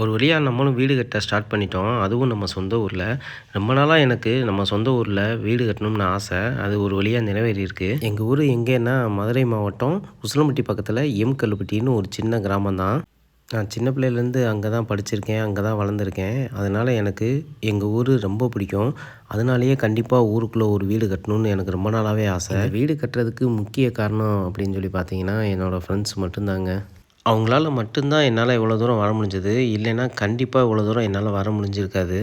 ஒரு வழியா நம்மளும் வீடு கட்ட ஸ்டார்ட் பண்ணிட்டோம். அதுவும் நம்ம சொந்த ஊர்ல. ரொம்ப நாளா எனக்கு நம்ம சொந்த ஊர்ல வீடு கட்டணும்னு ஆசை. அது ஒரு வழியா நிறைவேறியிருக்கு. எங்க ஊரு எங்கேன்னா, மதுரை மாவட்டம் உசிலம்பட்டி பக்கத்தில கல்லுப்பட்டின்னு ஒரு சின்ன கிராமம் தான். நான் சின்ன பிள்ளையிலேருந்து அங்க தான் படிச்சிருக்கேன். அங்க தான் வளர்ந்துருக்கேன். அதனால எனக்கு எங்க ஊரு ரொம்ப பிடிக்கும். அதனாலேயே கண்டிப்பா ஊருக்குள்ள ஒரு வீடு கட்டணும்னு எனக்கு ரொம்ப நாளாவே ஆசை. இந்த வீடு கட்டுறதுக்கு முக்கிய காரணம் அப்படின்னு சொல்லி பார்த்தீங்கன்னா, என்னோட ஃப்ரெண்ட்ஸ் மட்டும்தாங்க. அவங்களால மட்டும்தான் என்னால இவ்வளோ தூரம் வர முடிஞ்சது. இல்லைன்னா கண்டிப்பா இவ்வளோ தூரம் என்னால வர முடிஞ்சிருக்காது.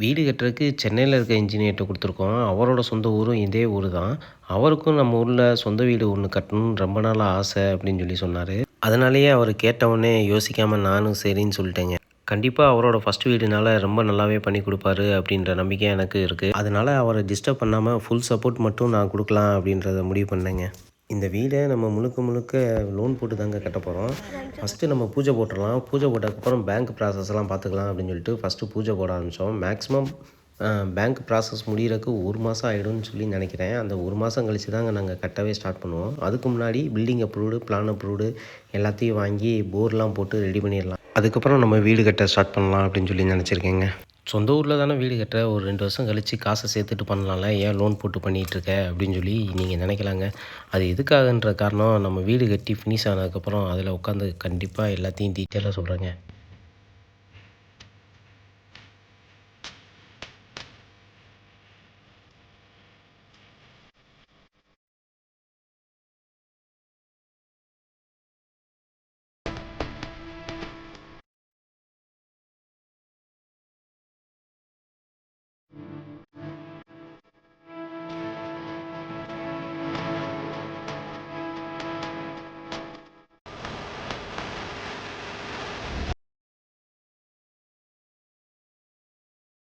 வீடு கட்டுறதுக்கு சென்னையில இருக்க இன்ஜினியர்ட்ட குடுத்துருக்கோம். அவரோட சொந்த ஊரும் இதே ஊரு தான். அவருக்கும் நம்ம ஊர்ல சொந்த வீடு ஒண்ணு கட்டணும்னு ரொம்ப நாளா ஆசை அப்படின்னு சொல்லி சொன்னாரு. அதனாலேயே அவரு கேட்டவுடனே யோசிக்காம நானும் சரின்னு சொல்லிட்டேங்க. கண்டிப்பா அவரோட ஃபர்ஸ்ட் வீடுனால ரொம்ப நல்லாவே பண்ணி குடுப்பாரு அப்படின்ற நம்பிக்கை எனக்கு இருக்கு. அதனால அவர டிஸ்டர்ப் பண்ணாம ஃபுல் சப்போர்ட் மட்டும் நான் குடுக்கலாம் அப்படின்றத முடிவு பண்ணேங்க. இந்த வீட நம்ம முழுக்க முழுக்க லோன் போட்டு தாங்க கட்டப்போறோம். ஃபர்ஸ்ட்டு நம்ம பூஜை போட்டுறலாம். பூஜை போட்டதுக்கப்புறம் பேங்க் ப்ராசஸ்லாம் பார்த்துக்கலாம் அப்படின்னு சொல்லிட்டு ஃபர்ஸ்ட்டு பூஜை போட ஆரம்பிச்சோம். மேக்ஸிமம் பேங்க் ப்ராசஸ் முடியறதுக்கு 1 மாதம் ஆயிடும்னு சொல்லி நினைக்கிறேன். அந்த 1 மாதம் கழிச்சு தாங்க நாங்க கட்டவே ஸ்டார்ட் பண்ணுவோம். அதுக்கு முன்னாடி பில்டிங் அப்ரூவ்டு, பிளான் அப்ரூவ்டு எல்லாத்தையும் வாங்கி போர்லாம் போட்டு ரெடி பண்ணிடலாம். அதுக்கப்புறம் நம்ம வீடு கட்ட ஸ்டார்ட் பண்ணலாம் அப்படின்னு சொல்லி நினச்சிருக்கேங்க. சொந்த ஊர்ல தானே வீடு கட்டுற, ஒரு 2 வருஷம் கழிச்சு காசை சேர்த்துட்டு பண்ணலாம்ல, ஏன் லோன் போட்டு பண்ணிகிட்ருக்க அப்படின்னு சொல்லி நீங்கள் நினைக்கலாங்க. அது எதுக்காகன்ற காரணம் நம்ம வீடு கட்டி ஃபினிஷ் ஆனதுக்கப்புறம் அதில் உட்காந்து கண்டிப்பாக எல்லாத்தையும் டீட்டெயிலாக சொல்கிறேங்க.